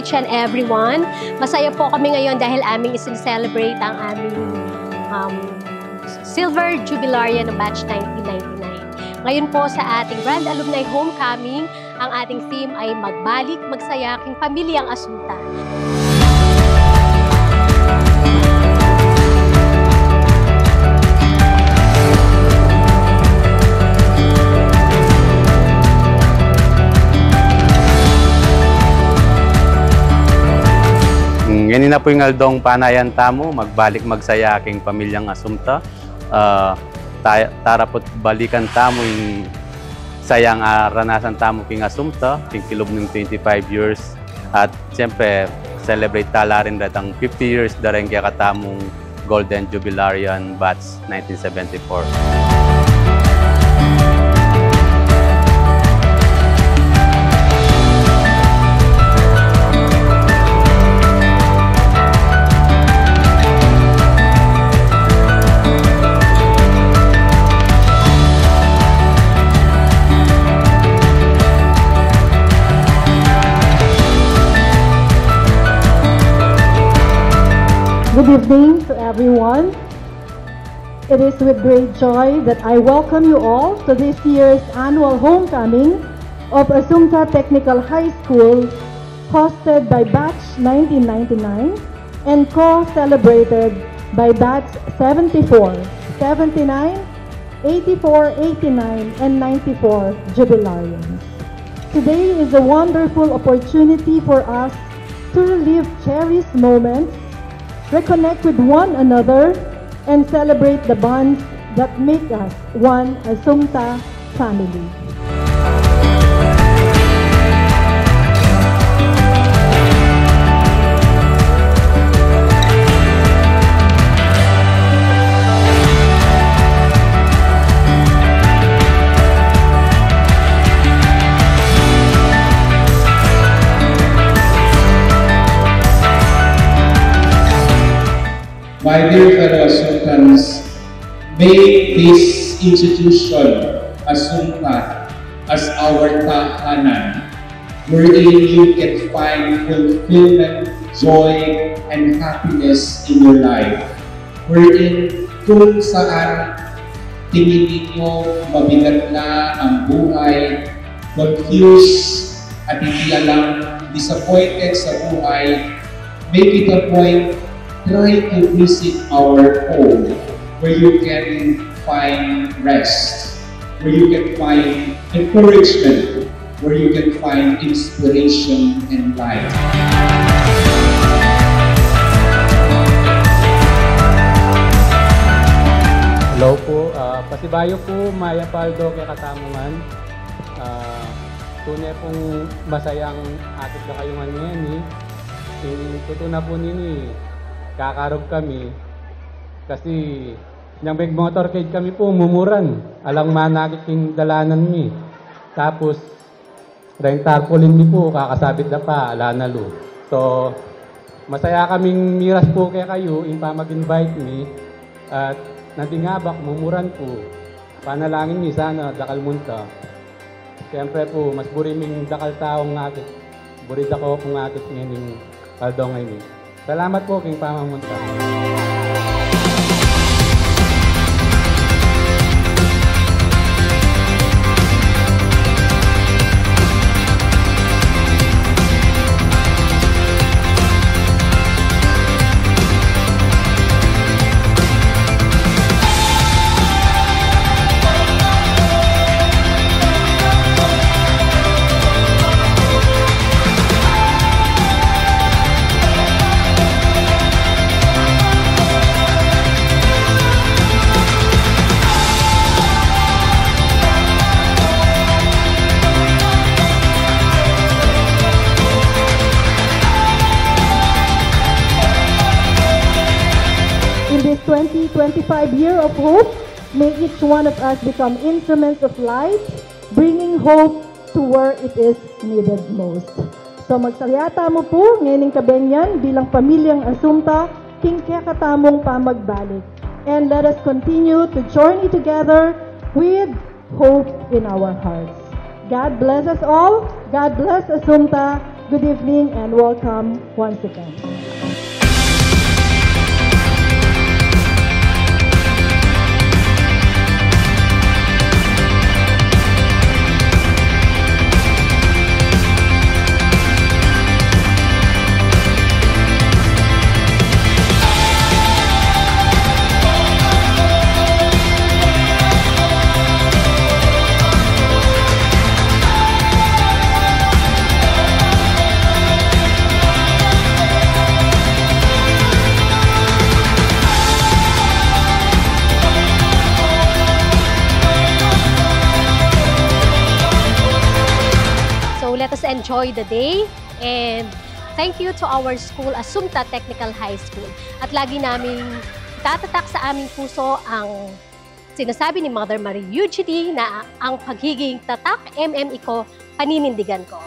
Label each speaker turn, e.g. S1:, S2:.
S1: each and everyone. Masaya po kami ngayon dahil aming celebrate ang aming Silver Jubilaria ng batch 1999. Ngayon po sa ating Grand Alumni Homecoming, ang ating theme ay Magbalik, Magsaya, King Pamilyang Asunta.
S2: Ngayon na po yung aldong panayan tamo, magbalik magsaya aking pamilyang Asumta. Tarapot balikan tamo yung sayang ranasan tamo king Asumta, king kilog ng 25 years. At siyempre, celebrate tala rin datang 50 years da rin kaya katamong Golden Jubilarian Batch 1974.
S3: Good evening to everyone. It is with great joy that I welcome you all to this year's annual homecoming of Asumta Technical High School, hosted by Batch 1999 and co-celebrated by Batch 74, 79, 84, 89, and 94 Jubilarians. Today is a wonderful opportunity for us to relive cherished moments, reconnect with one another, and celebrate the bonds that make us one Asumta family.
S4: My dear fellow Asumtans, make this institution, Asumta, as our tahanan, wherein you can find fulfillment, joy, and happiness in your life. Wherein kung saan tingin ninyo mabigat na ang buhay, confused, at hindi alam, disappointed sa buhay, make it a point, try to visit our home where you can find rest, where you can find encouragement, where you can find inspiration and light.
S5: Hello po, pasibayo po Maya Paldo kay Katamungan. Tunay pong masayang atit na kayong ngayon eh. Tutuna po nini kakarog kami kasi nang big motorcade kami po mumuran alang manakit yung dalanan mi tapos rin tarpaulin mi po kakasabit na pa alanalo. So masaya kaming miras po kay kayo in pa mag-invite mi at natingabak mumuran po panalangin mi sana dakal munta. Siyempre po mas buriming dakal taong ngakit burid ako kung ngakit ngayon kaldong ngayon. Salamat po king pamamunta.
S3: In this 2025 year of hope, may each one of us become instruments of light, bringing hope to where it is needed most. So magsalyata mo po ngayong kabenyan bilang pamilyang Asumta, king kakatamong pamagbalik. And let us continue to journey together with hope in our hearts. God bless us all. God bless Asumta. Good evening and welcome once again.
S1: Let us enjoy the day, and thank you to our school, Assumpta Technical High School. At lagi naming tatatak sa aming puso ang sinasabi ni Mother Marie Eugenie na ang pagiging tatak, MM ko, paninindigan ko.